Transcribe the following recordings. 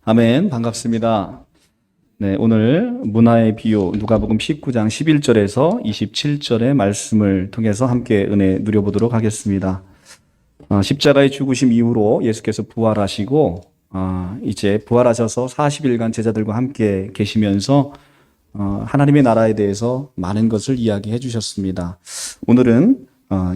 아멘. 반갑습니다. 네, 오늘 문화의 비유 누가복음 19장 11절에서 27절의 말씀을 통해서 함께 은혜 누려보도록 하겠습니다. 십자가의 죽으심 이후로 예수께서 부활하시고 이제 부활하셔서 40일간 제자들과 함께 계시면서 하나님의 나라에 대해서 많은 것을 이야기해 주셨습니다. 오늘은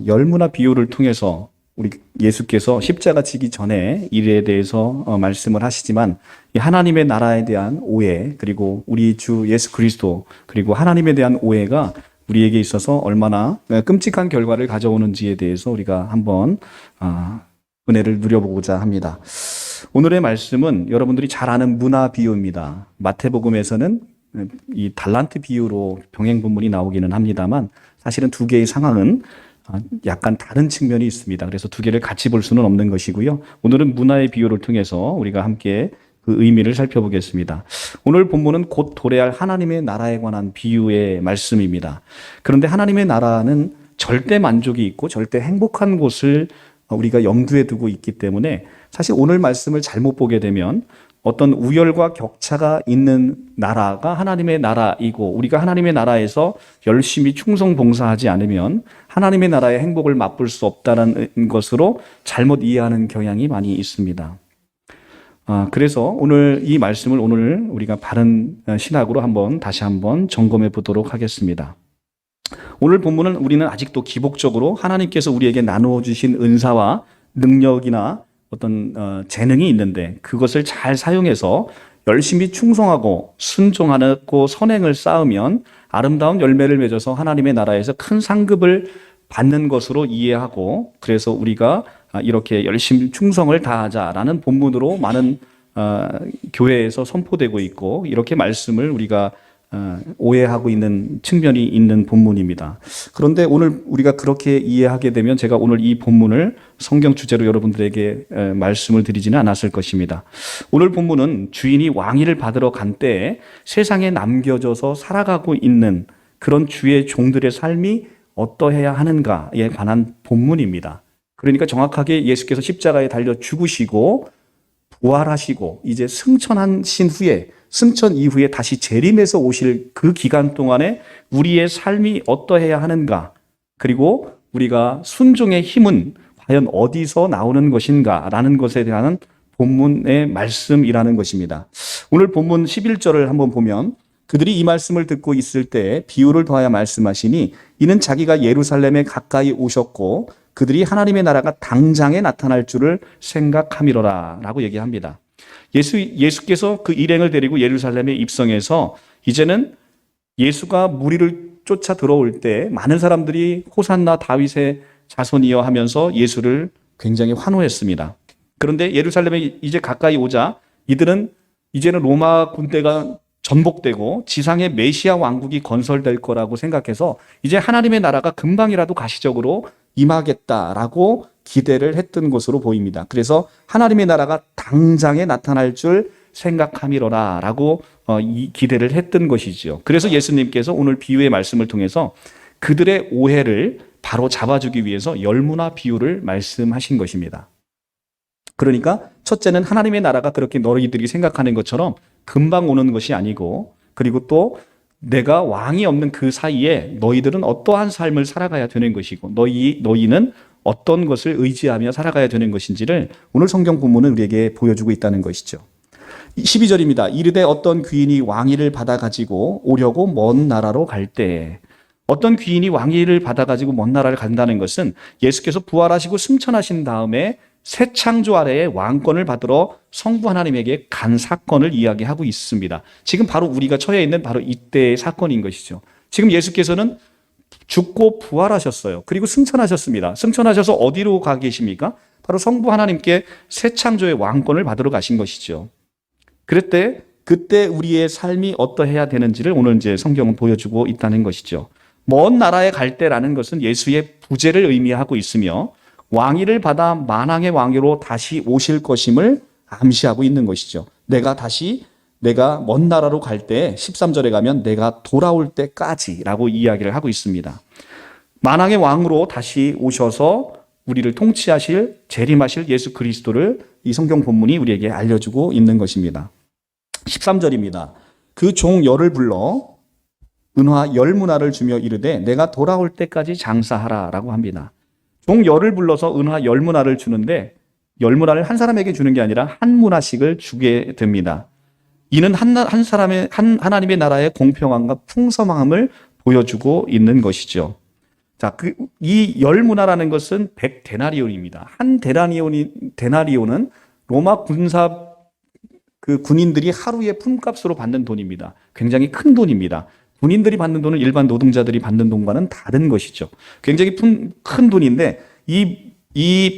열무나 비유를 통해서 우리 예수께서 십자가 지기 전에 일에 대해서 말씀을 하시지만 이 하나님의 나라에 대한 오해, 그리고 우리 주 예수 그리스도, 그리고 하나님에 대한 오해가 우리에게 있어서 얼마나 끔찍한 결과를 가져오는지에 대해서 우리가 한번 은혜를 누려보고자 합니다. 오늘의 말씀은 여러분들이 잘 아는 문화 비유입니다. 마태복음에서는 이 달란트 비유로 병행 본문이 나오기는 합니다만 사실은 두 개의 상황은 약간 다른 측면이 있습니다. 그래서 두 개를 같이 볼 수는 없는 것이고요. 오늘은 문화의 비유를 통해서 우리가 함께 그 의미를 살펴보겠습니다. 오늘 본문은 곧 도래할 하나님의 나라에 관한 비유의 말씀입니다. 그런데 하나님의 나라는 절대 만족이 있고 절대 행복한 곳을 우리가 염두에 두고 있기 때문에 사실 오늘 말씀을 잘못 보게 되면 어떤 우열과 격차가 있는 나라가 하나님의 나라이고 우리가 하나님의 나라에서 열심히 충성 봉사하지 않으면 하나님의 나라의 행복을 맛볼 수 없다는 것으로 잘못 이해하는 경향이 많이 있습니다. 그래서 오늘 이 말씀을 오늘 우리가 바른 신학으로 다시 한번 점검해 보도록 하겠습니다. 오늘 본문은 우리는 아직도 기복적으로 하나님께서 우리에게 나누어 주신 은사와 능력이나 어떤 재능이 있는데 그것을 잘 사용해서 열심히 충성하고 순종하고 선행을 쌓으면 아름다운 열매를 맺어서 하나님의 나라에서 큰 상급을 받는 것으로 이해하고, 그래서 우리가 이렇게 열심히 충성을 다하자라는 본문으로 많은 교회에서 선포되고 있고, 이렇게 말씀을 우리가 오해하고 있는 측면이 있는 본문입니다. 그런데 오늘 우리가 그렇게 이해하게 되면 제가 오늘 이 본문을 성경 주제로 여러분들에게 말씀을 드리지는 않았을 것입니다. 오늘 본문은 주인이 왕위를 받으러 간 때에 세상에 남겨져서 살아가고 있는 그런 주의 종들의 삶이 어떠해야 하는가에 관한 본문입니다. 그러니까 정확하게 예수께서 십자가에 달려 죽으시고 부활하시고 이제 승천하신 후에, 승천 이후에 다시 재림해서 오실 그 기간 동안에 우리의 삶이 어떠해야 하는가, 그리고 우리가 순종의 힘은 과연 어디서 나오는 것인가 라는 것에 대한 본문의 말씀이라는 것입니다. 오늘 본문 11절을 한번 보면 그들이 이 말씀을 듣고 있을 때 비유를 더하여 말씀하시니 이는 자기가 예루살렘에 가까이 오셨고 그들이 하나님의 나라가 당장에 나타날 줄을 생각함이로라 라고 얘기합니다. 예수께서 그 일행을 데리고 예루살렘에 입성해서 이제는 예수가 무리를 쫓아 들어올 때 많은 사람들이 호산나 다윗의 자손이여 하면서 예수를 굉장히 환호했습니다. 그런데 예루살렘에 이제 가까이 오자 이들은 이제는 로마 군대가 전복되고 지상의 메시아 왕국이 건설될 거라고 생각해서 이제 하나님의 나라가 금방이라도 가시적으로 임하겠다라고 기대를 했던 것으로 보입니다. 그래서 하나님의 나라가 당장에 나타날 줄 생각함이로라 라고 이 기대를 했던 것이죠. 그래서 예수님께서 오늘 비유의 말씀을 통해서 그들의 오해를 바로 잡아주기 위해서 열무나 비유를 말씀하신 것입니다. 그러니까 첫째는 하나님의 나라가 그렇게 너희들이 생각하는 것처럼 금방 오는 것이 아니고, 그리고 또 내가 왕이 없는 그 사이에 너희들은 어떠한 삶을 살아가야 되는 것이고 너희는 어떤 것을 의지하며 살아가야 되는 것인지를 오늘 성경 본문은 우리에게 보여주고 있다는 것이죠. 12절입니다. 이르되 어떤 귀인이 왕위를 받아가지고 오려고 먼 나라로 갈 때에, 어떤 귀인이 왕위를 받아가지고 먼 나라를 간다는 것은 예수께서 부활하시고 승천하신 다음에 새 창조 아래에 왕권을 받으러 성부 하나님에게 간 사건을 이야기하고 있습니다. 지금 바로 우리가 처해 있는 바로 이때의 사건인 것이죠. 지금 예수께서는 죽고 부활하셨어요. 그리고 승천하셨습니다. 승천하셔서 어디로 가 계십니까? 바로 성부 하나님께 새 창조의 왕권을 받으러 가신 것이죠. 그때 우리의 삶이 어떠해야 되는지를 오늘 이제 성경은 보여주고 있다는 것이죠. 먼 나라에 갈 때라는 것은 예수의 부재를 의미하고 있으며 왕위를 받아 만왕의 왕위로 다시 오실 것임을 암시하고 있는 것이죠. 내가 먼 나라로 갈 때 13절에 가면 내가 돌아올 때까지라고 이야기를 하고 있습니다. 만왕의 왕으로 다시 오셔서 우리를 통치하실, 재림하실 예수 그리스도를 이 성경 본문이 우리에게 알려주고 있는 것입니다. 13절입니다. 그 종 열을 불러 은화 열문화를 주며 이르되 내가 돌아올 때까지 장사하라 라고 합니다. 종 열을 불러서 은화 열문화를 주는데 열문화를 한 사람에게 주는 게 아니라 한 문화씩을 주게 됩니다. 이는 하나님의 나라의 공평함과 풍성함을 보여주고 있는 것이죠. 자, 이 열문화라는 것은 100데나리온입니다. 한 데나리온은 로마 군인들이 하루에 품값으로 받는 돈입니다. 굉장히 큰 돈입니다. 군인들이 받는 돈은 일반 노동자들이 받는 돈과는 다른 것이죠. 굉장히 큰 돈인데 이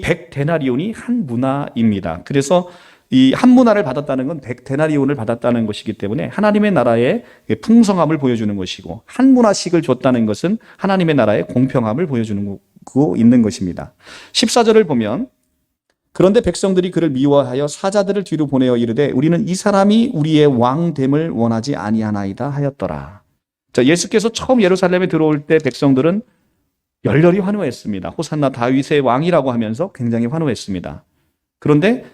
100데나리온이 한 문화입니다. 그래서 이 한 문화를 받았다는 건 100데나리온을 받았다는 것이기 때문에 하나님의 나라의 풍성함을 보여주는 것이고 한 문화씩을 줬다는 것은 하나님의 나라의 공평함을 보여주는 거 있는 것입니다. 14절을 보면 그런데 백성들이 그를 미워하여 사자들을 뒤로 보내어 이르되 우리는 이 사람이 우리의 왕됨을 원하지 아니하나이다 하였더라. 자, 예수께서 처음 예루살렘에 들어올 때 백성들은 열렬히 환호했습니다. 호산나 다윗의 왕이라고 하면서 굉장히 환호했습니다. 그런데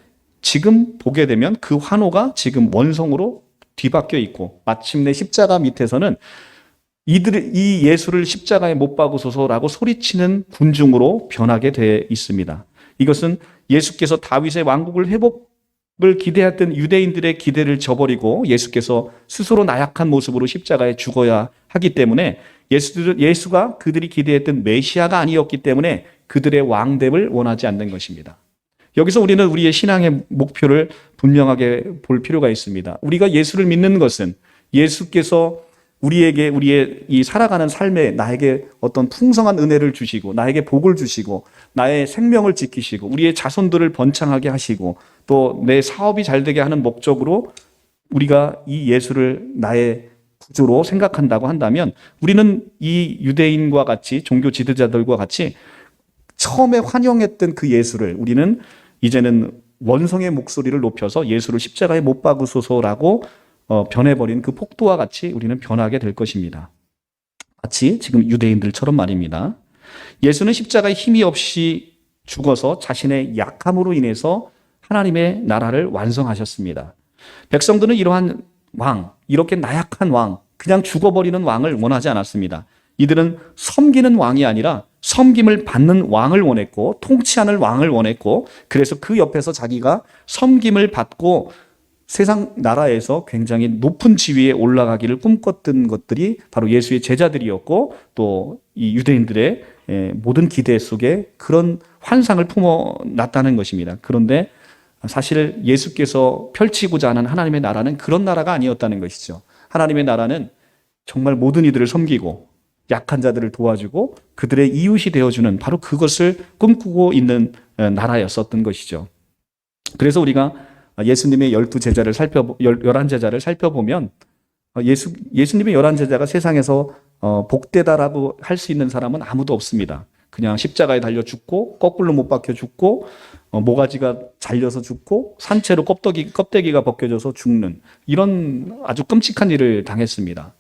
지금 보게 되면 그 환호가 지금 원성으로 뒤바뀌어 있고 마침내 십자가 밑에서는 이 예수를 십자가에 못 박으소서라고 소리치는 군중으로 변하게 되어 있습니다. 이것은 예수께서 다윗의 왕국을 회복을 기대했던 유대인들의 기대를 저버리고 예수께서 스스로 나약한 모습으로 십자가에 죽어야 하기 때문에 예수가 그들이 기대했던 메시아가 아니었기 때문에 그들의 왕됨을 원하지 않는 것입니다. 여기서 우리는 우리의 신앙의 목표를 분명하게 볼 필요가 있습니다. 우리가 예수를 믿는 것은 예수께서 우리의 이 살아가는 삶에 나에게 어떤 풍성한 은혜를 주시고 나에게 복을 주시고 나의 생명을 지키시고 우리의 자손들을 번창하게 하시고 또 내 사업이 잘 되게 하는 목적으로 우리가 이 예수를 나의 구주로 생각한다고 한다면 우리는 이 유대인과 같이 종교 지도자들과 같이 처음에 환영했던 그 예수를 우리는 이제는 원성의 목소리를 높여서 예수를 십자가에 못 박으소서라고 변해버린 그 폭도와 같이 우리는 변하게 될 것입니다. 마치 지금 유대인들처럼 말입니다. 예수는 십자가에 힘이 없이 죽어서 자신의 약함으로 인해서 하나님의 나라를 완성하셨습니다. 백성들은 이러한 왕, 이렇게 나약한 왕, 그냥 죽어버리는 왕을 원하지 않았습니다. 이들은 섬기는 왕이 아니라 섬김을 받는 왕을 원했고 통치하는 왕을 원했고 그래서 그 옆에서 자기가 섬김을 받고 세상 나라에서 굉장히 높은 지위에 올라가기를 꿈꿨던 것들이 바로 예수의 제자들이었고 또 이 유대인들의 모든 기대 속에 그런 환상을 품어놨다는 것입니다. 그런데 사실 예수께서 펼치고자 하는 하나님의 나라는 그런 나라가 아니었다는 것이죠. 하나님의 나라는 정말 모든 이들을 섬기고 약한 자들을 도와주고 그들의 이웃이 되어주는 바로 그것을 꿈꾸고 있는 나라였었던 것이죠. 그래서 우리가 예수님의 11제자를 살펴보면 예수님의 11제자가 세상에서 복되다라고 할 수 있는 사람은 아무도 없습니다. 그냥 십자가에 달려 죽고 거꾸로 못 박혀 죽고 모가지가 잘려서 죽고 산채로 껍데기가 벗겨져서 죽는 이런 아주 끔찍한 일을 당했습니다.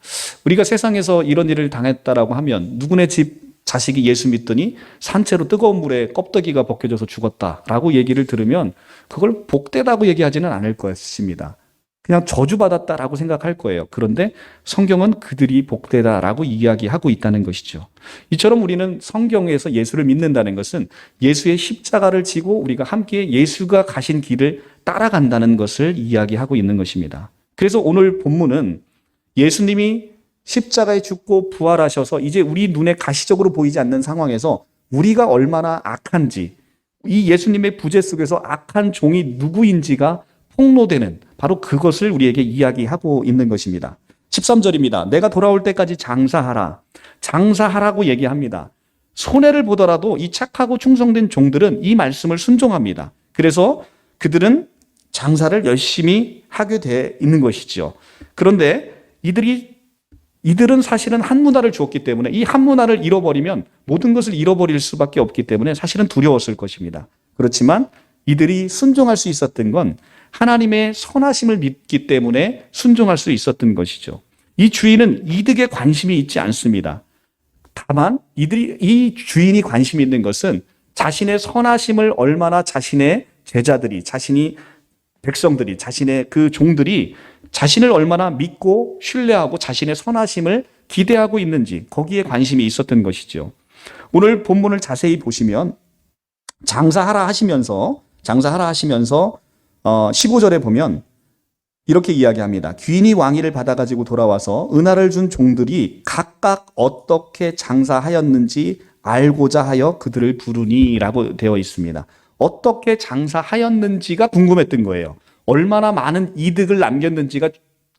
우리가 세상에서 이런 일을 당했다라고 하면 누구네 집 자식이 예수 믿더니 산채로 뜨거운 물에 껍데기가 벗겨져서 죽었다라고 얘기를 들으면 그걸 복되다고 얘기하지는 않을 것입니다. 그냥 저주받았다라고 생각할 거예요. 그런데 성경은 그들이 복되다라고 이야기하고 있다는 것이죠. 이처럼 우리는 성경에서 예수를 믿는다는 것은 예수의 십자가를 지고 우리가 함께 예수가 가신 길을 따라간다는 것을 이야기하고 있는 것입니다. 그래서 오늘 본문은 예수님이 십자가에 죽고 부활하셔서 이제 우리 눈에 가시적으로 보이지 않는 상황에서 우리가 얼마나 악한지 이 예수님의 부재 속에서 악한 종이 누구인지가 폭로되는 바로 그것을 우리에게 이야기하고 있는 것입니다. 13절입니다. 내가 돌아올 때까지 장사하라. 장사하라고 얘기합니다. 손해를 보더라도 이 착하고 충성된 종들은 이 말씀을 순종합니다. 그래서 그들은 장사를 열심히 하게 돼 있는 것이죠. 그런데 이들은 사실은 한 문화를 주었기 때문에 이 한 문화를 잃어버리면 모든 것을 잃어버릴 수밖에 없기 때문에 사실은 두려웠을 것입니다. 그렇지만 이들이 순종할 수 있었던 건 하나님의 선하심을 믿기 때문에 순종할 수 있었던 것이죠. 이 주인은 이득에 관심이 있지 않습니다. 다만 이 주인이 관심이 있는 것은 자신의 선하심을 얼마나 자신의 제자들이, 자신이 백성들이, 자신의 그 종들이 자신을 얼마나 믿고 신뢰하고 자신의 선하심을 기대하고 있는지 거기에 관심이 있었던 것이죠. 오늘 본문을 자세히 보시면 장사하라 하시면서 15절에 보면 이렇게 이야기합니다. 귀인이 왕위를 받아가지고 돌아와서 은하를 준 종들이 각각 어떻게 장사하였는지 알고자 하여 그들을 부르니 라고 되어 있습니다. 어떻게 장사하였는지가 궁금했던 거예요. 얼마나 많은 이득을 남겼는지가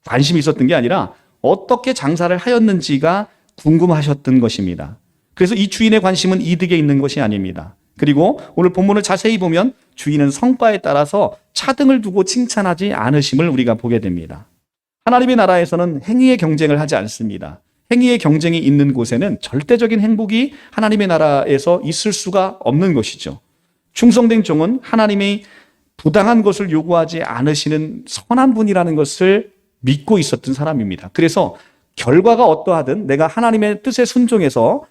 관심이 있었던 게 아니라 어떻게 장사를 하였는지가 궁금하셨던 것입니다. 그래서 이 주인의 관심은 이득에 있는 것이 아닙니다. 그리고 오늘 본문을 자세히 보면 주인은 성과에 따라서 차등을 두고 칭찬하지 않으심을 우리가 보게 됩니다. 하나님의 나라에서는 행위의 경쟁을 하지 않습니다. 행위의 경쟁이 있는 곳에는 절대적인 행복이 하나님의 나라에서 있을 수가 없는 것이죠. 충성된 종은 하나님이 부당한 것을 요구하지 않으시는 선한 분이라는 것을 믿고 있었던 사람입니다. 그래서 결과가 어떠하든 내가 하나님의 뜻에 순종해서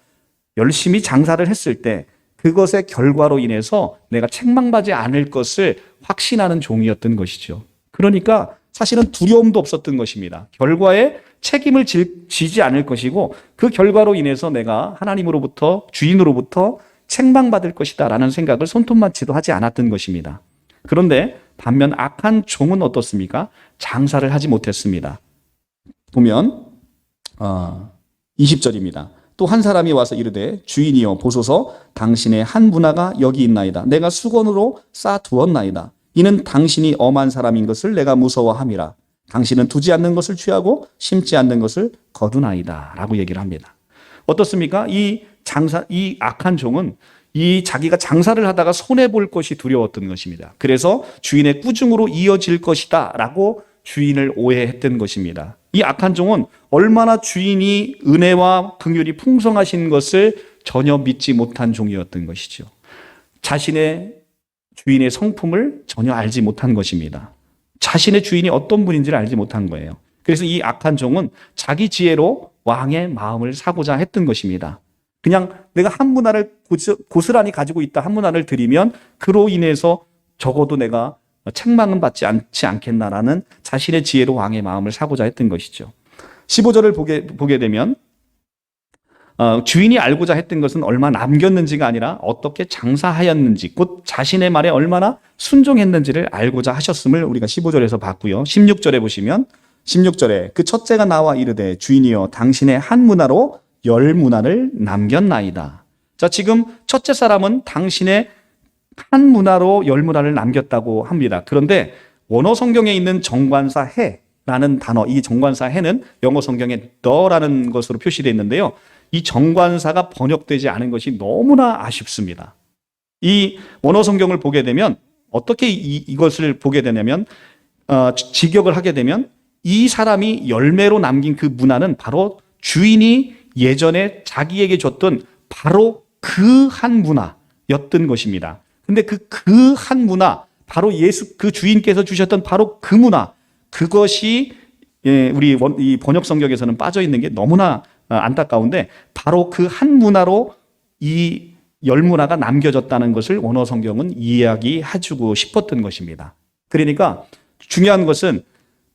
열심히 장사를 했을 때 그것의 결과로 인해서 내가 책망받지 않을 것을 확신하는 종이었던 것이죠. 그러니까 사실은 두려움도 없었던 것입니다. 결과에 책임을 지지 않을 것이고 그 결과로 인해서 내가 하나님으로부터, 주인으로부터 책망받을 것이다 라는 생각을 손톱만치도 하지 않았던 것입니다. 그런데 반면 악한 종은 어떻습니까? 장사를 하지 못했습니다. 보면 20절입니다. 또 한 사람이 와서 이르되 주인이여 보소서 당신의 한 문화가 여기 있나이다. 내가 수건으로 쌓아두었나이다. 이는 당신이 엄한 사람인 것을 내가 무서워함이라. 당신은 두지 않는 것을 취하고 심지 않는 것을 거두나이다 라고 얘기를 합니다. 어떻습니까? 이 악한 종은 자기가 장사를 하다가 손해볼 것이 두려웠던 것입니다. 그래서 주인의 꾸중으로 이어질 것이다 라고 주인을 오해했던 것입니다. 이 악한 종은 얼마나 주인이 은혜와 긍휼이 풍성하신 것을 전혀 믿지 못한 종이었던 것이죠. 자신의 주인의 성품을 전혀 알지 못한 것입니다. 자신의 주인이 어떤 분인지를 알지 못한 거예요. 그래서 이 악한 종은 자기 지혜로 왕의 마음을 사고자 했던 것입니다. 그냥 내가 한 문화를 고스란히 가지고 있다 한 문화를 드리면 그로 인해서 적어도 내가 책망은 받지 않지 않겠나라는 자신의 지혜로 왕의 마음을 사고자 했던 것이죠. 15절을 보게 되면 주인이 알고자 했던 것은 얼마 남겼는지가 아니라 어떻게 장사하였는지, 곧 자신의 말에 얼마나 순종했는지를 알고자 하셨음을 우리가 15절에서 봤고요. 16절에 보시면 16절에 그 첫째가 나와 이르되 주인이여 당신의 한 문화로 10문화를 남겼나이다. 자, 지금 첫째 사람은 당신의 한 문화로 10문화를 남겼다고 합니다. 그런데 원어 성경에 있는 정관사 해라는 단어, 이 정관사 해는 영어 성경에 the라는 것으로 표시되어 있는데요. 이 정관사가 번역되지 않은 것이 너무나 아쉽습니다. 이 원어 성경을 보게 되면 어떻게 이것을 보게 되냐면 직역을 하게 되면 이 사람이 열매로 남긴 그 문화는 바로 주인이 예전에 자기에게 줬던 바로 그 한 문화였던 것입니다. 근데 그 한 문화, 바로 그 주인께서 주셨던 바로 그 문화, 그것이 우리 이 번역 성경에서는 빠져 있는 게 너무나 안타까운데 바로 그 한 문화로 이 10문화가 남겨졌다는 것을 원어 성경은 이야기해주고 싶었던 것입니다. 그러니까 중요한 것은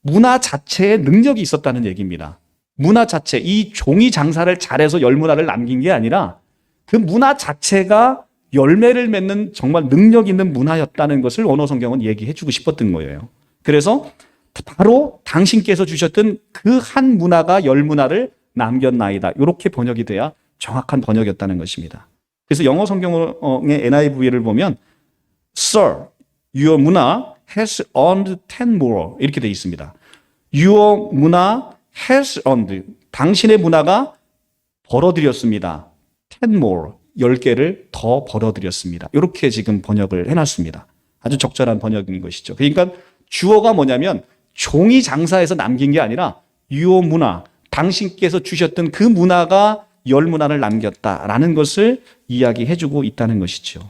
문화 자체에 능력이 있었다는 얘기입니다. 문화 자체, 이 종이 장사를 잘해서 10문화를 남긴 게 아니라 그 문화 자체가 열매를 맺는 정말 능력 있는 문화였다는 것을 원어 성경은 얘기해주고 싶었던 거예요. 그래서 바로 당신께서 주셨던 그 한 문화가 10문화를 남겼나이다. 이렇게 번역이 돼야 정확한 번역이었다는 것입니다. 그래서 영어 성경의 NIV를 보면 Sir, your 문화 has earned 10 more 이렇게 되어 있습니다. Your 문화 has earned, 당신의 문화가 벌어들였습니다. 10 more, 10개를 더 벌어들였습니다. 이렇게 지금 번역을 해놨습니다. 아주 적절한 번역인 것이죠. 그러니까 주어가 뭐냐면 종이 장사해서 남긴 게 아니라 your 문화, 당신께서 주셨던 그 문화가 10문화를 남겼다라는 것을 이야기해주고 있다는 것이죠.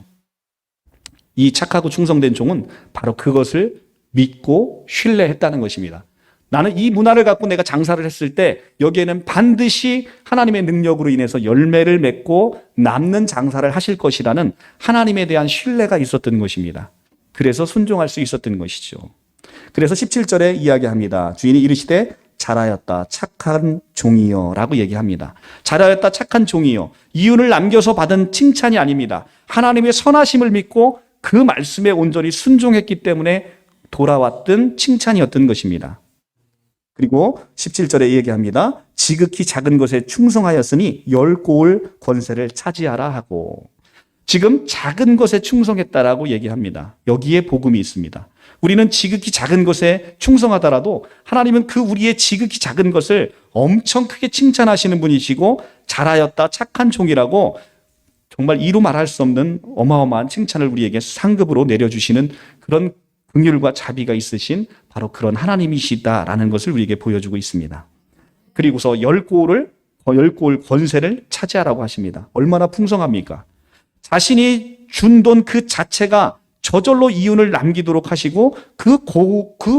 이 착하고 충성된 종은 바로 그것을 믿고 신뢰했다는 것입니다. 나는 이 문화를 갖고 내가 장사를 했을 때 여기에는 반드시 하나님의 능력으로 인해서 열매를 맺고 남는 장사를 하실 것이라는 하나님에 대한 신뢰가 있었던 것입니다. 그래서 순종할 수 있었던 것이죠. 그래서 17절에 이야기합니다. 주인이 이르시되 잘하였다 착한 종이여 라고 얘기합니다. 잘하였다 착한 종이여. 이윤을 남겨서 받은 칭찬이 아닙니다. 하나님의 선하심을 믿고 그 말씀에 온전히 순종했기 때문에 돌아왔던 칭찬이었던 것입니다. 그리고 17절에 얘기합니다. 지극히 작은 것에 충성하였으니 10고을 권세를 차지하라 하고, 지금 작은 것에 충성했다라고 얘기합니다. 여기에 복음이 있습니다. 우리는 지극히 작은 것에 충성하더라도 하나님은 그 우리의 지극히 작은 것을 엄청 크게 칭찬하시는 분이시고, 잘하였다 착한 종이라고 정말 이루 말할 수 없는 어마어마한 칭찬을 우리에게 상급으로 내려주시는 그런 긍휼과 자비가 있으신 바로 그런 하나님이시다라는 것을 우리에게 보여주고 있습니다. 그리고서 10고을 권세를 차지하라고 하십니다. 얼마나 풍성합니까? 자신이 준 돈 그 자체가 저절로 이윤을 남기도록 하시고 그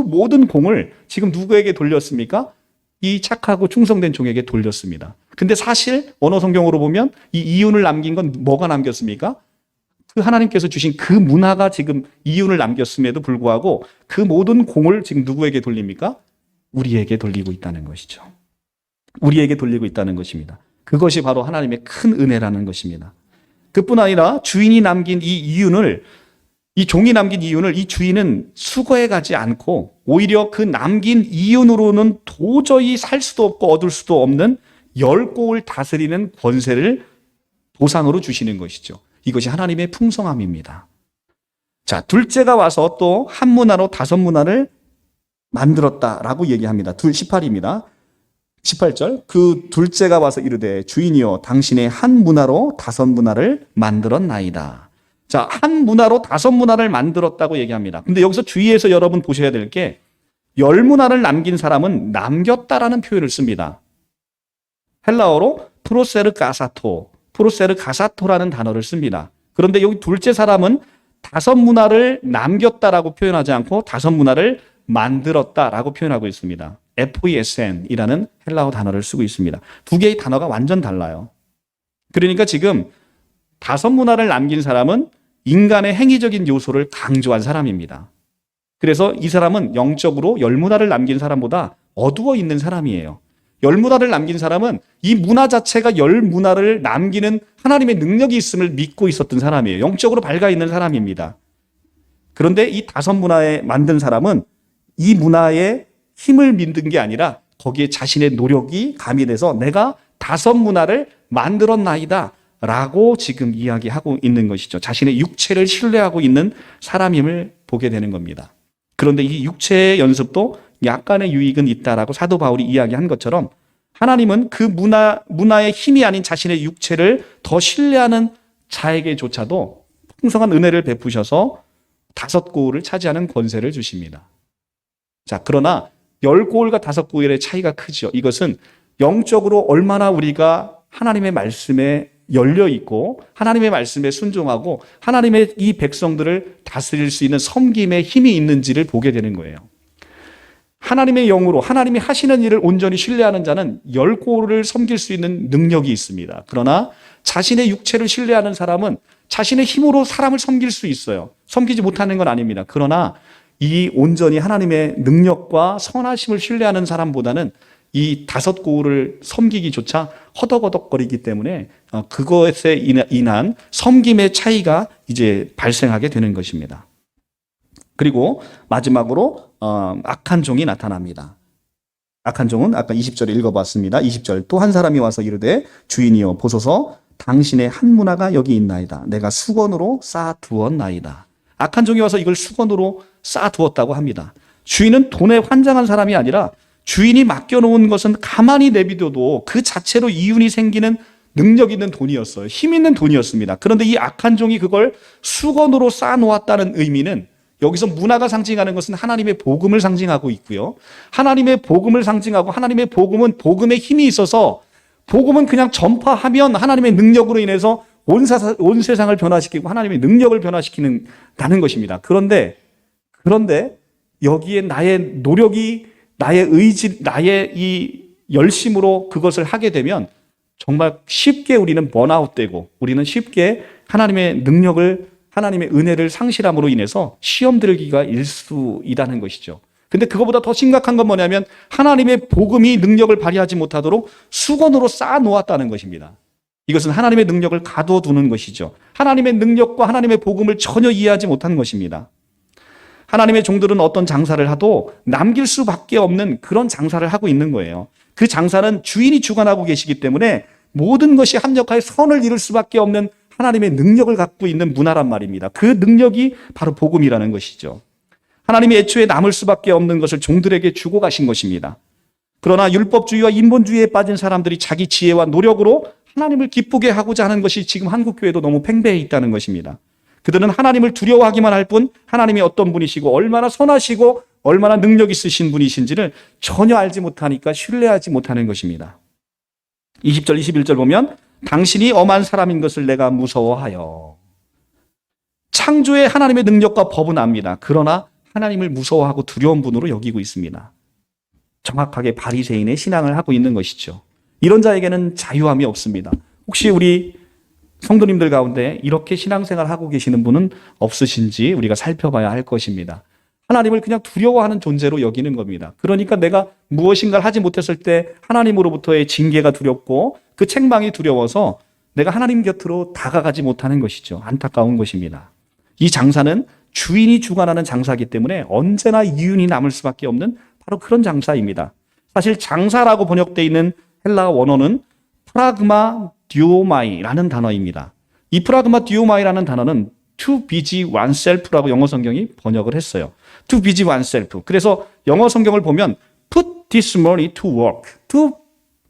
모든 공을 지금 누구에게 돌렸습니까? 이 착하고 충성된 종에게 돌렸습니다. 근데 사실 언어 성경으로 보면 이 이윤을 남긴 건 뭐가 남겼습니까? 그 하나님께서 주신 그 문화가 지금 이윤을 남겼음에도 불구하고 그 모든 공을 지금 누구에게 돌립니까? 우리에게 돌리고 있다는 것이죠. 우리에게 돌리고 있다는 것입니다. 그것이 바로 하나님의 큰 은혜라는 것입니다. 그뿐 아니라 주인이 남긴 이 종이 남긴 이윤을 이 주인은 수거해 가지 않고 오히려 그 남긴 이윤으로는 도저히 살 수도 없고 얻을 수도 없는 10고을 다스리는 권세를 보상으로 주시는 것이죠. 이것이 하나님의 풍성함입니다. 자, 둘째가 와서 또 한 문화로 5문화를 만들었다라고 얘기합니다. 18입니다. 18절. 그 둘째가 와서 이르되 주인이여 당신의 한 문화로 5문화를 만들었나이다. 자, 한 문화로 5문화를 만들었다고 얘기합니다. 근데 여기서 주의해서 여러분 보셔야 될 게 10문화를 남긴 사람은 남겼다라는 표현을 씁니다. 헬라어로 프로세르가사토라는 단어를 씁니다. 그런데 여기 둘째 사람은 5문화를 남겼다라고 표현하지 않고 5문화를 만들었다라고 표현하고 있습니다. FESN이라는 헬라어 단어를 쓰고 있습니다. 두 개의 단어가 완전 달라요. 그러니까 지금 5문화를 남긴 사람은 인간의 행위적인 요소를 강조한 사람입니다. 그래서 이 사람은 영적으로 10문화를 남긴 사람보다 어두워 있는 사람이에요. 10문화를 남긴 사람은 이 문화 자체가 10문화를 남기는 하나님의 능력이 있음을 믿고 있었던 사람이에요. 영적으로 밝아 있는 사람입니다. 그런데 이 5문화에 만든 사람은 이 문화에 힘을 믿는 게 아니라 거기에 자신의 노력이 가미돼서 내가 5문화를 만들었나이다 라고 지금 이야기하고 있는 것이죠. 자신의 육체를 신뢰하고 있는 사람임을 보게 되는 겁니다. 그런데 이 육체의 연습도 약간의 유익은 있다라고 사도 바울이 이야기한 것처럼 하나님은 그 문화의 힘이 아닌 자신의 육체를 더 신뢰하는 자에게조차도 풍성한 은혜를 베푸셔서 5고을을 차지하는 권세를 주십니다. 자, 그러나 10고을과 5고을의 차이가 크죠. 이것은 영적으로 얼마나 우리가 하나님의 말씀에 열려 있고 하나님의 말씀에 순종하고 하나님의 이 백성들을 다스릴 수 있는 섬김의 힘이 있는지를 보게 되는 거예요. 하나님의 영으로 하나님이 하시는 일을 온전히 신뢰하는 자는 10고을을 섬길 수 있는 능력이 있습니다. 그러나 자신의 육체를 신뢰하는 사람은 자신의 힘으로 사람을 섬길 수 있어요. 섬기지 못하는 건 아닙니다. 그러나 이 온전히 하나님의 능력과 선하심을 신뢰하는 사람보다는 이 5고을을 섬기기조차 허덕허덕거리기 때문에 그것에 인한 섬김의 차이가 이제 발생하게 되는 것입니다. 그리고 마지막으로 악한 종이 나타납니다. 악한 종은 아까 20절에 읽어봤습니다. 20절 또 한 사람이 와서 이르되 주인이여 보소서 당신의 한 문화가 여기 있나이다. 내가 수건으로 쌓아두었나이다. 악한 종이 와서 이걸 수건으로 쌓아두었다고 합니다. 주인은 돈에 환장한 사람이 아니라 주인이 맡겨놓은 것은 가만히 내비둬도 그 자체로 이윤이 생기는 능력 있는 돈이었어요. 힘 있는 돈이었습니다. 그런데 이 악한 종이 그걸 수건으로 쌓아놓았다는 의미는 여기서 문화가 상징하는 것은 하나님의 복음을 상징하고 있고요. 하나님의 복음을 상징하고 하나님의 복음은 복음의 힘이 있어서 복음은 그냥 전파하면 하나님의 능력으로 인해서 온 세상을 변화시키고 하나님의 능력을 변화시키는 것입니다. 그런데 여기에 나의 노력이 나의 의지, 나의 이 열심으로 그것을 하게 되면 정말 쉽게 우리는 번아웃되고 우리는 쉽게 하나님의 능력을, 하나님의 은혜를 상실함으로 인해서 시험 들기가 일수이라는 것이죠. 근데 그거보다 더 심각한 건 뭐냐면 하나님의 복음이 능력을 발휘하지 못하도록 수건으로 쌓아 놓았다는 것입니다. 이것은 하나님의 능력을 가둬두는 것이죠. 하나님의 능력과 하나님의 복음을 전혀 이해하지 못한 것입니다. 하나님의 종들은 어떤 장사를 하도 남길 수밖에 없는 그런 장사를 하고 있는 거예요. 그 장사는 주인이 주관하고 계시기 때문에 모든 것이 합력하여 선을 이룰 수밖에 없는 하나님의 능력을 갖고 있는 문화란 말입니다. 그 능력이 바로 복음이라는 것이죠. 하나님이 애초에 남을 수밖에 없는 것을 종들에게 주고 가신 것입니다. 그러나 율법주의와 인본주의에 빠진 사람들이 자기 지혜와 노력으로 하나님을 기쁘게 하고자 하는 것이 지금 한국교회도 너무 팽배해 있다는 것입니다. 그들은 하나님을 두려워하기만 할 뿐 하나님이 어떤 분이시고 얼마나 선하시고 얼마나 능력 있으신 분이신지를 전혀 알지 못하니까 신뢰하지 못하는 것입니다. 20절, 21절 보면 당신이 엄한 사람인 것을 내가 무서워하여. 창조의 하나님의 능력과 법은 압니다. 그러나 하나님을 무서워하고 두려운 분으로 여기고 있습니다. 정확하게 바리새인의 신앙을 하고 있는 것이죠. 이런 자에게는 자유함이 없습니다. 혹시 우리 성도님들 가운데 이렇게 신앙생활 하고 계시는 분은 없으신지 우리가 살펴봐야 할 것입니다. 하나님을 그냥 두려워하는 존재로 여기는 겁니다. 그러니까 내가 무엇인가를 하지 못했을 때 하나님으로부터의 징계가 두렵고 그 책망이 두려워서 내가 하나님 곁으로 다가가지 못하는 것이죠. 안타까운 것입니다. 이 장사는 주인이 주관하는 장사이기 때문에 언제나 이윤이 남을 수밖에 없는 바로 그런 장사입니다. 사실 장사라고 번역되어 있는 헬라어 원어는 프라그마 듀오마이라는 단어입니다. 이 프라그마 듀오마이라는 단어는 to busy oneself라고 영어 성경이 번역을 했어요. to busy oneself. 그래서 영어 성경을 보면 put this money to work. to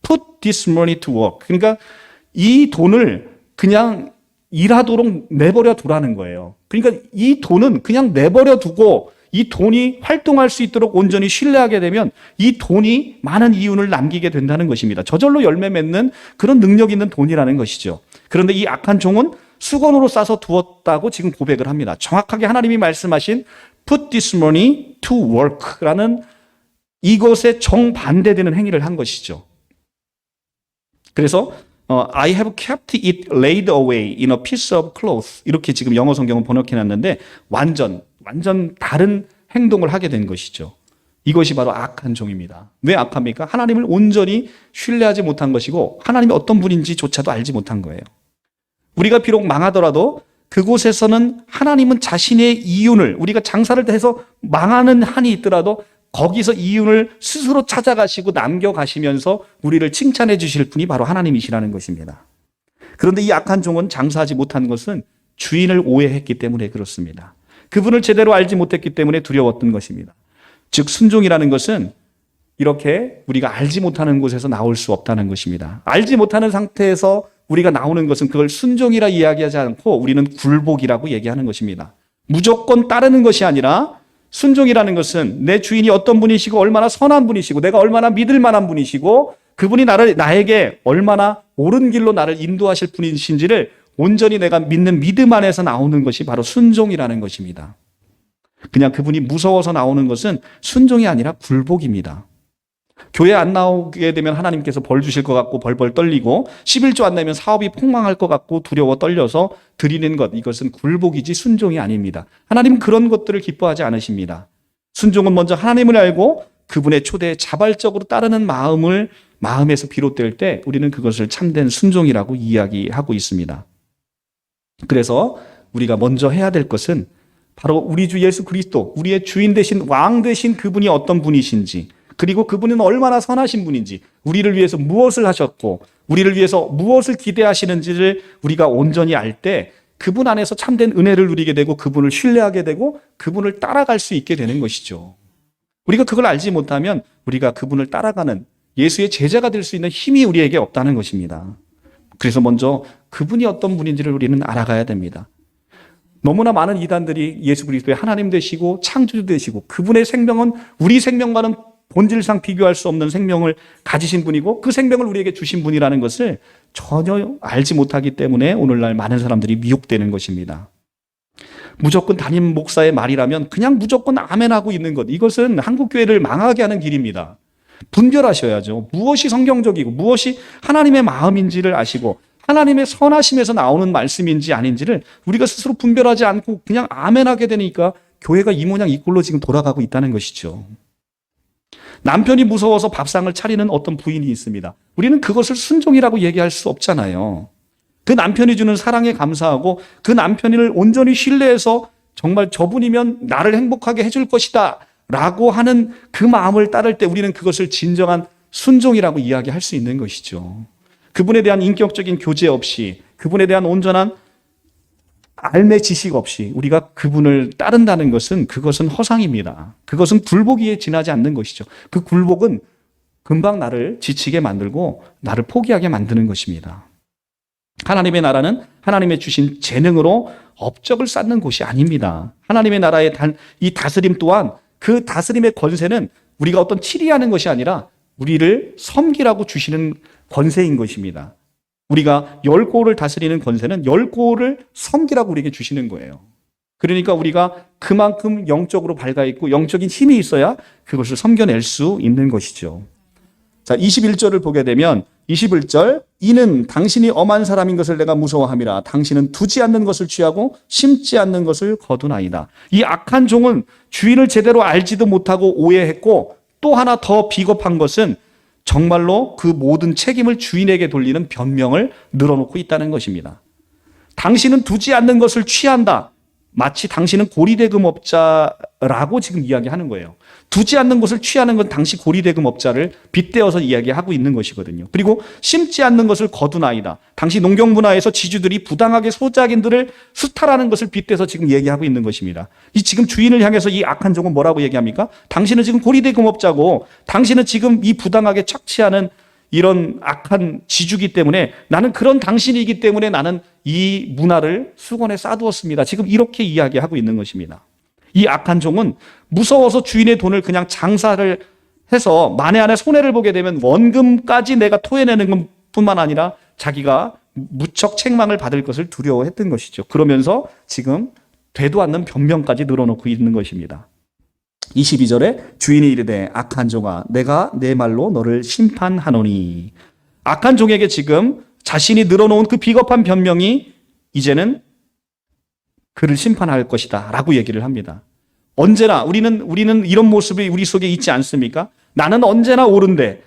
put this money to work. 그러니까 이 돈을 그냥 일하도록 내버려 두라는 거예요. 그러니까 이 돈은 그냥 내버려 두고 이 돈이 활동할 수 있도록 온전히 신뢰하게 되면 이 돈이 많은 이윤을 남기게 된다는 것입니다. 저절로 열매 맺는 그런 능력 있는 돈이라는 것이죠. 그런데 이 악한 종은 수건으로 싸서 두었다고 지금 고백을 합니다. 정확하게 하나님이 말씀하신 put this money to work라는 이것에 정반대되는 행위를 한 것이죠. 그래서 I have kept it laid away in a piece of cloth. 이렇게 지금 영어 성경은 번역해놨는데 완전 다른 행동을 하게 된 것이죠. 이것이 바로 악한 종입니다. 왜 악합니까? 하나님을 온전히 신뢰하지 못한 것이고 하나님이 어떤 분인지조차도 알지 못한 거예요. 우리가 비록 망하더라도 그곳에서는 하나님은 자신의 이윤을, 우리가 장사를 해서 망하는 한이 있더라도 거기서 이윤을 스스로 찾아가시고 남겨가시면서 우리를 칭찬해 주실 분이 바로 하나님이시라는 것입니다. 그런데 이 악한 종은 장사하지 못한 것은 주인을 오해했기 때문에 그렇습니다. 그분을 제대로 알지 못했기 때문에 두려웠던 것입니다. 즉 순종이라는 것은 이렇게 우리가 알지 못하는 곳에서 나올 수 없다는 것입니다. 알지 못하는 상태에서 우리가 나오는 것은 그걸 순종이라 이야기하지 않고 우리는 굴복이라고 얘기하는 것입니다. 무조건 따르는 것이 아니라 순종이라는 것은 내 주인이 어떤 분이시고 얼마나 선한 분이시고 내가 얼마나 믿을 만한 분이시고 그분이 나에게 얼마나 옳은 길로 나를 인도하실 분이신지를 온전히 내가 믿는 믿음 안에서 나오는 것이 바로 순종이라는 것입니다. 그냥 그분이 무서워서 나오는 것은 순종이 아니라 굴복입니다. 교회 안 나오게 되면 하나님께서 벌 주실 것 같고 벌벌 떨리고 11조 안 내면 사업이 폭망할 것 같고 두려워 떨려서 드리는 것, 이것은 굴복이지 순종이 아닙니다. 하나님은 그런 것들을 기뻐하지 않으십니다. 순종은 먼저 하나님을 알고 그분의 초대에 자발적으로 따르는 마음에서 비롯될 때 우리는 그것을 참된 순종이라고 이야기하고 있습니다. 그래서 우리가 먼저 해야 될 것은 바로 우리 주 예수 그리스도, 우리의 주인 되신 왕 되신 그분이 어떤 분이신지, 그리고 그분은 얼마나 선하신 분인지, 우리를 위해서 무엇을 하셨고 우리를 위해서 무엇을 기대하시는지를 우리가 온전히 알 때 그분 안에서 참된 은혜를 누리게 되고 그분을 신뢰하게 되고 그분을 따라갈 수 있게 되는 것이죠. 우리가 그걸 알지 못하면 우리가 그분을 따라가는 예수의 제자가 될 수 있는 힘이 우리에게 없다는 것입니다. 그래서 먼저 그분이 어떤 분인지를 우리는 알아가야 됩니다. 너무나 많은 이단들이 예수 그리스도의 하나님 되시고 창조주 되시고 그분의 생명은 우리 생명과는 본질상 비교할 수 없는 생명을 가지신 분이고 그 생명을 우리에게 주신 분이라는 것을 전혀 알지 못하기 때문에 오늘날 많은 사람들이 미혹되는 것입니다. 무조건 담임 목사의 말이라면 그냥 무조건 아멘하고 있는 것. 이것은 한국교회를 망하게 하는 길입니다. 분별하셔야죠. 무엇이 성경적이고 무엇이 하나님의 마음인지를 아시고 하나님의 선하심에서 나오는 말씀인지 아닌지를 우리가 스스로 분별하지 않고 그냥 아멘하게 되니까 교회가 이 모양 이 꼴로 지금 돌아가고 있다는 것이죠. 남편이 무서워서 밥상을 차리는 어떤 부인이 있습니다. 우리는 그것을 순종이라고 얘기할 수 없잖아요. 그 남편이 주는 사랑에 감사하고 그 남편을 온전히 신뢰해서 정말 저분이면 나를 행복하게 해줄 것이다 라고 하는 그 마음을 따를 때 우리는 그것을 진정한 순종이라고 이야기할 수 있는 것이죠. 그분에 대한 인격적인 교제 없이 그분에 대한 온전한 알매 지식 없이 우리가 그분을 따른다는 것은 그것은 허상입니다. 그것은 굴복에 지나지 않는 것이죠. 그 굴복은 금방 나를 지치게 만들고 나를 포기하게 만드는 것입니다. 하나님의 나라는 하나님의 주신 재능으로 업적을 쌓는 곳이 아닙니다. 하나님의 나라의 이 다스림 또한 그 다스림의 권세는 우리가 어떤 치리하는 것이 아니라 우리를 섬기라고 주시는 권세인 것입니다. 우리가 10고를 다스리는 권세는 10고를 섬기라고 우리에게 주시는 거예요. 그러니까 우리가 그만큼 영적으로 밝아있고 영적인 힘이 있어야 그것을 섬겨낼 수 있는 것이죠. 자, 21절을 보게 되면 21절 이는 당신이 엄한 사람인 것을 내가 무서워함이라 당신은 두지 않는 것을 취하고 심지 않는 것을 거두나이다. 이 악한 종은 주인을 제대로 알지도 못하고 오해했고 또 하나 더 비겁한 것은 정말로 그 모든 책임을 주인에게 돌리는 변명을 늘어놓고 있다는 것입니다. 당신은 두지 않는 것을 취한다. 마치 당신은 고리대금업자라고 지금 이야기하는 거예요. 두지 않는 것을 취하는 건 당시 고리대금업자를 빗대어서 이야기하고 있는 것이거든요. 그리고 심지 않는 것을 거두나이다. 당시 농경문화에서 지주들이 부당하게 소작인들을 수탈하는 것을 빗대서 지금 얘기하고 있는 것입니다. 이 지금 주인을 향해서 이 악한 종은 뭐라고 얘기합니까? 당신은 지금 고리대금업자고 당신은 지금 이 부당하게 착취하는 이런 악한 지주기 때문에 나는 그런 당신이기 때문에 나는 이 문화를 수건에 싸두었습니다. 지금 이렇게 이야기하고 있는 것입니다. 이 악한 종은 무서워서 주인의 돈을 그냥 장사를 해서 만에 안에 손해를 보게 되면 원금까지 내가 토해내는 것뿐만 아니라 자기가 무척 책망을 받을 것을 두려워했던 것이죠. 그러면서 지금 되도 않는 변명까지 늘어놓고 있는 것입니다. 22절에 주인이 이르되 악한 종아 내가 내 말로 너를 심판하노니. 악한 종에게 지금 자신이 늘어놓은 그 비겁한 변명이 이제는 그를 심판할 것이다 라고 얘기를 합니다. 언제나 우리는 이런 모습이 우리 속에 있지 않습니까? 나는 언제나 옳은데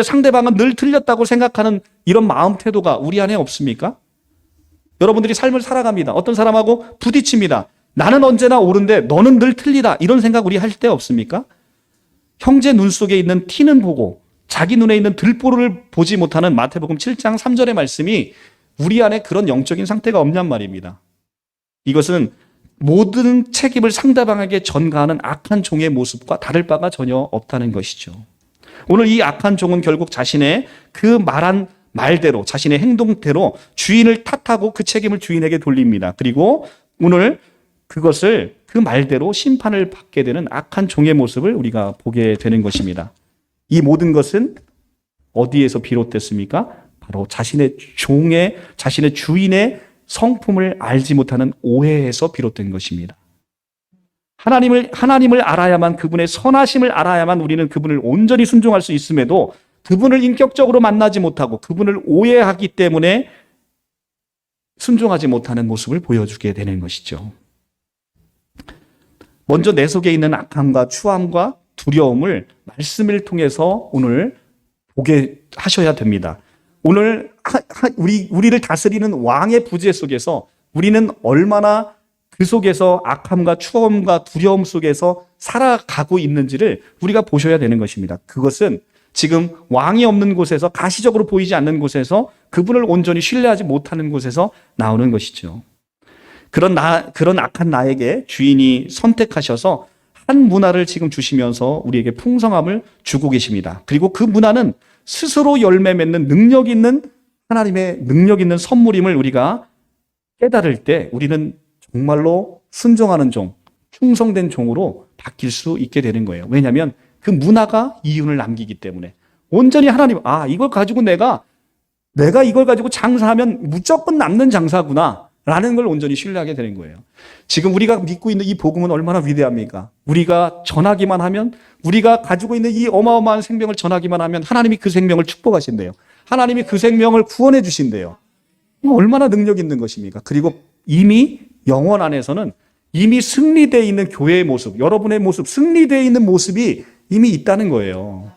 상대방은 늘 틀렸다고 생각하는 이런 마음 태도가 우리 안에 없습니까? 여러분들이 삶을 살아갑니다. 어떤 사람하고 부딪힙니다. 나는 언제나 옳은데 너는 늘 틀리다. 이런 생각 우리 할 때 없습니까? 형제 눈 속에 있는 티는 보고 자기 눈에 있는 들보를 보지 못하는 마태복음 7장 3절의 말씀이 우리 안에 그런 영적인 상태가 없냔 말입니다. 이것은 모든 책임을 상대방에게 전가하는 악한 종의 모습과 다를 바가 전혀 없다는 것이죠. 오늘 이 악한 종은 결국 자신의 그 말한 말대로 자신의 행동대로 주인을 탓하고 그 책임을 주인에게 돌립니다. 그리고 오늘 그것을 그 말대로 심판을 받게 되는 악한 종의 모습을 우리가 보게 되는 것입니다. 이 모든 것은 어디에서 비롯됐습니까? 바로 자신의 주인의 성품을 알지 못하는 오해에서 비롯된 것입니다. 하나님을 알아야만, 그분의 선하심을 알아야만 우리는 그분을 온전히 순종할 수 있음에도 그분을 인격적으로 만나지 못하고 그분을 오해하기 때문에 순종하지 못하는 모습을 보여주게 되는 것이죠. 먼저 내 속에 있는 악함과 추함과 두려움을 말씀을 통해서 오늘 보게 하셔야 됩니다. 오늘 우리를 다스리는 왕의 부재 속에서 우리는 얼마나 그 속에서 악함과 추함과 두려움 속에서 살아가고 있는지를 우리가 보셔야 되는 것입니다. 그것은 지금 왕이 없는 곳에서, 가시적으로 보이지 않는 곳에서, 그분을 온전히 신뢰하지 못하는 곳에서 나오는 것이죠. 그런 악한 나에게 주인이 선택하셔서 한 문화를 지금 주시면서 우리에게 풍성함을 주고 계십니다. 그리고 그 문화는 스스로 열매 맺는 능력 있는 하나님의 능력 있는 선물임을 우리가 깨달을 때 우리는 정말로 순종하는 종, 충성된 종으로 바뀔 수 있게 되는 거예요. 왜냐하면 그 문화가 이윤을 남기기 때문에 온전히 이걸 가지고 내가 이걸 가지고 장사하면 무조건 남는 장사구나. 라는 걸 온전히 신뢰하게 되는 거예요. 지금 우리가 믿고 있는 이 복음은 얼마나 위대합니까? 우리가 전하기만 하면, 우리가 가지고 있는 이 어마어마한 생명을 전하기만 하면 하나님이 그 생명을 축복하신대요. 하나님이 그 생명을 구원해 주신대요. 얼마나 능력 있는 것입니까? 그리고 이미 영원 안에서는 이미 승리되어 있는 교회의 모습, 여러분의 모습, 승리되어 있는 모습이 이미 있다는 거예요.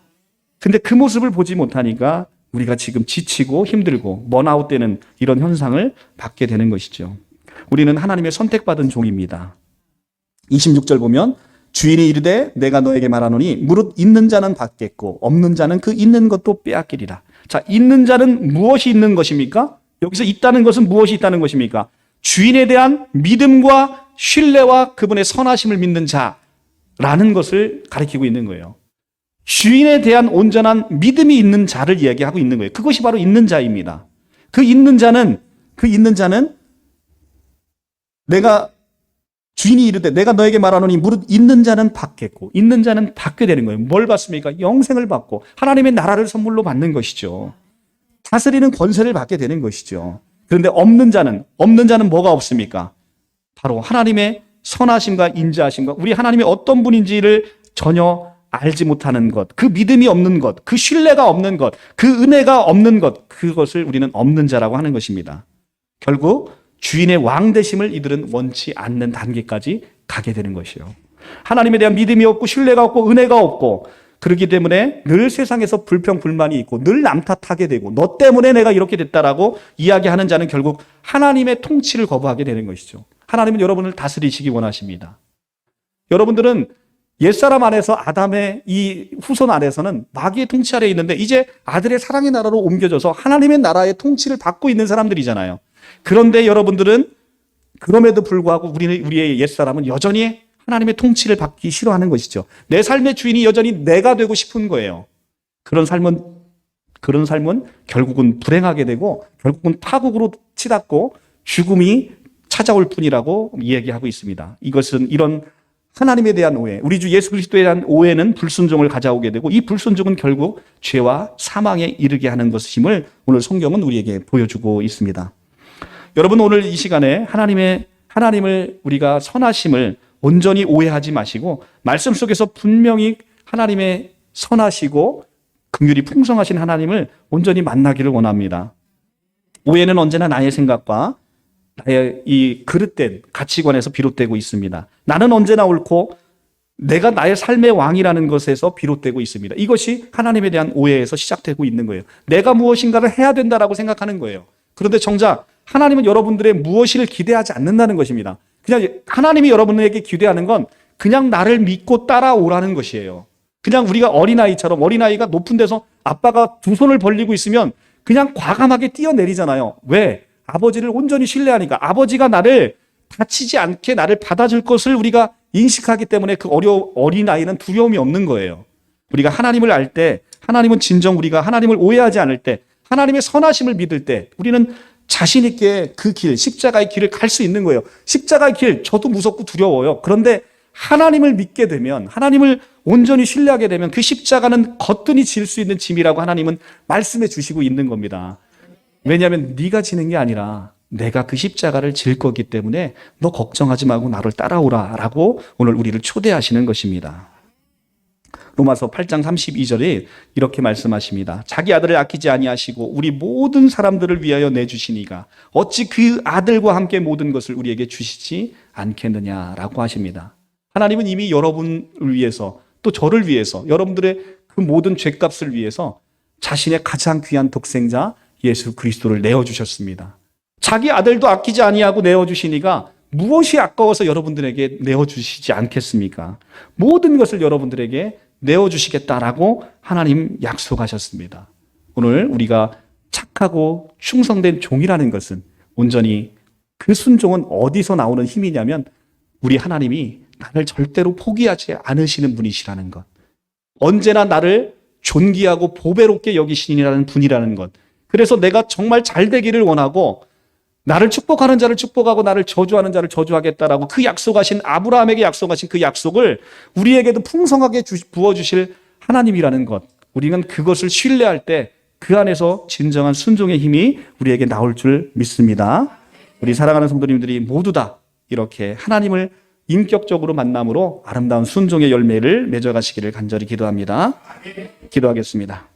근데 그 모습을 보지 못하니까 우리가 지금 지치고 힘들고 번아웃되는 이런 현상을 받게 되는 것이죠. 우리는 하나님의 선택받은 종입니다. 26절 보면 주인이 이르되 내가 너에게 말하노니 무릇 있는 자는 받겠고 없는 자는 그 있는 것도 빼앗기리라. 자, 있는 자는 무엇이 있는 것입니까? 여기서 있다는 것은 무엇이 있다는 것입니까? 주인에 대한 믿음과 신뢰와 그분의 선하심을 믿는 자라는 것을 가리키고 있는 거예요. 주인에 대한 온전한 믿음이 있는 자를 이야기하고 있는 거예요. 그것이 바로 있는 자입니다. 그 있는 자는 내가 주인이 이르되 내가 너에게 말하노니 무릇 있는 자는 받겠고 있는 자는 받게 되는 거예요. 뭘 받습니까? 영생을 받고 하나님의 나라를 선물로 받는 것이죠. 다스리는 권세를 받게 되는 것이죠. 그런데 없는 자는 뭐가 없습니까? 바로 하나님의 선하심과 인자하심과 우리 하나님이 어떤 분인지를 전혀 알지 못하는 것, 그 믿음이 없는 것, 그 신뢰가 없는 것, 그 은혜가 없는 것, 그것을 우리는 없는 자라고 하는 것입니다. 결국 주인의 왕되심을 이들은 원치 않는 단계까지 가게 되는 것이요. 하나님에 대한 믿음이 없고 신뢰가 없고 은혜가 없고 그렇기 때문에 늘 세상에서 불평불만이 있고 늘 남 탓하게 되고 너 때문에 내가 이렇게 됐다라고 이야기하는 자는 결국 하나님의 통치를 거부하게 되는 것이죠. 하나님은 여러분을 다스리시기 원하십니다. 여러분들은 옛사람 안에서 아담의 이 후손 안에서는 마귀의 통치 아래에 있는데 이제 아들의 사랑의 나라로 옮겨져서 하나님의 나라의 통치를 받고 있는 사람들이잖아요. 그런데 여러분들은 그럼에도 불구하고 우리의 옛사람은 여전히 하나님의 통치를 받기 싫어하는 것이죠. 내 삶의 주인이 여전히 내가 되고 싶은 거예요. 그런 삶은 결국은 불행하게 되고 결국은 파국으로 치닫고 죽음이 찾아올 뿐이라고 이야기하고 있습니다. 이것은 이런 하나님에 대한 오해, 우리 주 예수 그리스도에 대한 오해는 불순종을 가져오게 되고 이 불순종은 결국 죄와 사망에 이르게 하는 것임을 오늘 성경은 우리에게 보여주고 있습니다. 여러분 오늘 이 시간에 하나님을 우리가 선하심을 온전히 오해하지 마시고 말씀 속에서 분명히 하나님의 선하시고 긍휼이 풍성하신 하나님을 온전히 만나기를 원합니다. 오해는 언제나 나의 생각과 나의 이 그릇된 가치관에서 비롯되고 있습니다. 나는 언제나 옳고 내가 나의 삶의 왕이라는 것에서 비롯되고 있습니다. 이것이 하나님에 대한 오해에서 시작되고 있는 거예요. 내가 무엇인가를 해야 된다라고 생각하는 거예요. 그런데 정작 하나님은 여러분들의 무엇을 기대하지 않는다는 것입니다. 그냥 하나님이 여러분에게 기대하는 건 그냥 나를 믿고 따라오라는 것이에요. 그냥 우리가 어린아이가 높은 데서 아빠가 두 손을 벌리고 있으면 그냥 과감하게 뛰어내리잖아요. 왜? 아버지를 온전히 신뢰하니까 아버지가 나를 다치지 않게 나를 받아줄 것을 우리가 인식하기 때문에 그 어린아이는 두려움이 없는 거예요. 우리가 하나님을 알 때, 하나님은 진정 우리가 하나님을 오해하지 않을 때, 하나님의 선하심을 믿을 때 우리는 자신 있게 그 길, 십자가의 길을 갈 수 있는 거예요. 십자가의 길, 저도 무섭고 두려워요. 그런데 하나님을 믿게 되면, 하나님을 온전히 신뢰하게 되면 그 십자가는 거뜬히 질 수 있는 짐이라고 하나님은 말씀해 주시고 있는 겁니다. 왜냐하면 네가 지는 게 아니라 내가 그 십자가를 질 거기 때문에 너 걱정하지 말고 나를 따라오라 라고 오늘 우리를 초대하시는 것입니다. 로마서 8장 32절에 이렇게 말씀하십니다. 자기 아들을 아끼지 아니하시고 우리 모든 사람들을 위하여 내주시니가 어찌 그 아들과 함께 모든 것을 우리에게 주시지 않겠느냐라고 하십니다. 하나님은 이미 여러분을 위해서 또 저를 위해서 여러분들의 그 모든 죄값을 위해서 자신의 가장 귀한 독생자 예수 그리스도를 내어주셨습니다. 자기 아들도 아끼지 아니하고 내어주시니가 무엇이 아까워서 여러분들에게 내어주시지 않겠습니까? 모든 것을 여러분들에게 내어주시겠다라고 하나님 약속하셨습니다. 오늘 우리가 착하고 충성된 종이라는 것은 온전히 그 순종은 어디서 나오는 힘이냐면 우리 하나님이 나를 절대로 포기하지 않으시는 분이시라는 것. 언제나 나를 존귀하고 보배롭게 여기시니라는 분이라는 것. 그래서 내가 정말 잘 되기를 원하고 나를 축복하는 자를 축복하고 나를 저주하는 자를 저주하겠다라고 그 약속하신 아브라함에게 약속하신 그 약속을 우리에게도 풍성하게 부어주실 하나님이라는 것. 우리는 그것을 신뢰할 때 그 안에서 진정한 순종의 힘이 우리에게 나올 줄 믿습니다. 우리 사랑하는 성도님들이 모두 다 이렇게 하나님을 인격적으로 만남으로 아름다운 순종의 열매를 맺어가시기를 간절히 기도합니다. 기도하겠습니다.